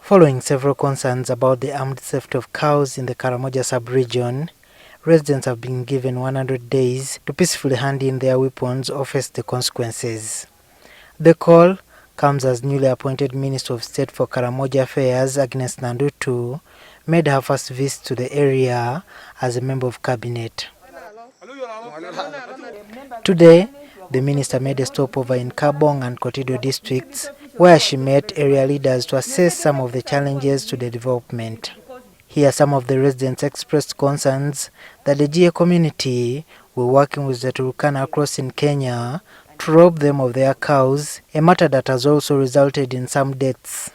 Following several concerns about the armed theft of cows in the Karamoja sub-region, residents have been given 100 days to peacefully hand in their weapons or face the consequences. The call comes as newly appointed Minister of State for Karamoja Affairs, Agness Nandutu, made her first visit to the area as a member of cabinet. Today, the minister made a stopover in Karimojong and Kotido districts, where she met area leaders to assess some of the challenges to the development. Here, some of the residents expressed concerns that the GA community were working with the Turkana across in Kenya to rob them of their cows, a matter that has also resulted in some deaths.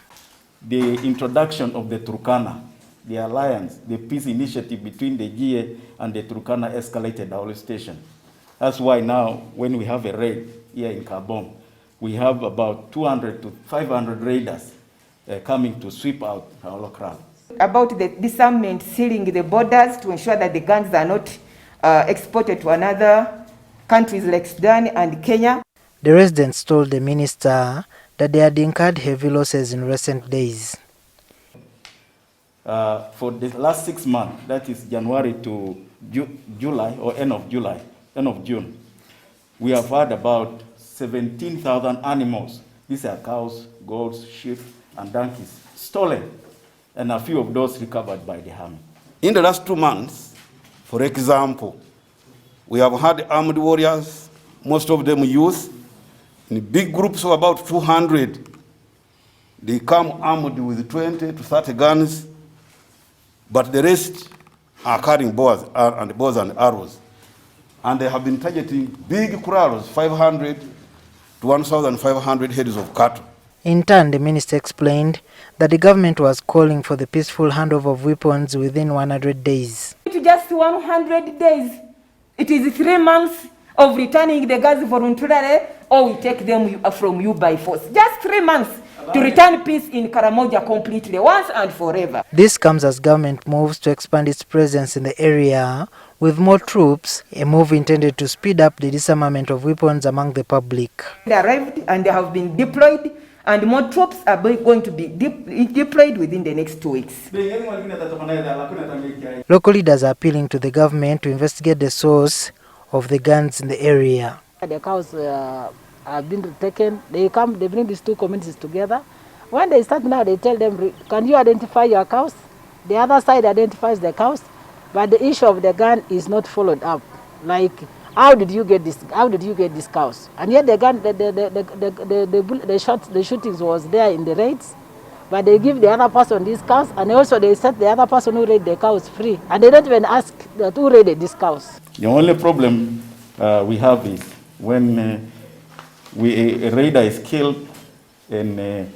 The introduction of the Turkana, the alliance, the peace initiative between the GA and the Turkana escalated our station. That's why now, when we have a raid here in Karimojong, we have about 200 to 500 raiders coming to sweep out our crowd. About the disarmament, sealing the borders to ensure that the guns are not exported to another countries like Sudan and Kenya. The residents told the minister that they had incurred heavy losses in recent days. For the last 6 months, that is January to July or end of June, we have had about 17,000 animals. These are cows, goats, sheep, and donkeys stolen, and a few of those recovered by the army. In the last 2 months, for example, we have had armed warriors, most of them youth, in big groups of about 200. They come armed with 20 to 30 guns, but the rest are carrying bows and arrows. And they have been targeting big kraals, 500 to 1,500 heads of cattle. In turn, the minister explained that the government was calling for the peaceful handover of weapons within 100 days. It's just 100 days. It is 3 months of returning the guns voluntarily, or we take them from you by force. Just 3 months to return peace in Karamoja completely, once and forever. This comes as government moves to expand its presence in the area with more troops, a move intended to speed up the disarmament of weapons among the public. They arrived and they have been deployed, and more troops are going to be deployed within the next 2 weeks. Local leaders are appealing to the government to investigate the source of the guns in the area. The cows have been taken. They bring these two communities together. When they start now, they tell them, can you identify your cows? The other side identifies the cows, but the issue of the gun is not followed up. Like, how did you get this? How did you get these cows? And yet the gun, the shootings was there in the raids, but they give the other person these cows, and also they set the other person who raided the cows free, and they don't even ask who raided these cows. The only problem we have is when a raider is killed and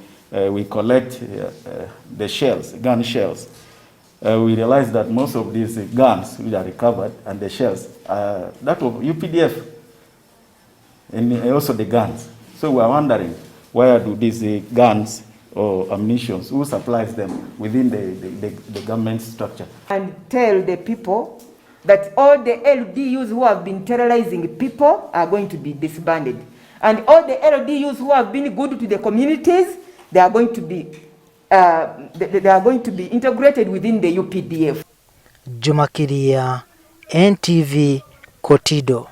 we collect the shells, gun shells. We realize that most of these guns which are recovered and the shells, that of UPDF, and also the guns. So we are wondering, where do these guns or ammunition, who supplies them within the government structure? And tell the people that all the LDUs who have been terrorizing people are going to be disbanded. And all the LDUs who have been good to the communities, they are going to be integrated within the UPDF. Jumakiria, NTV, Kotido.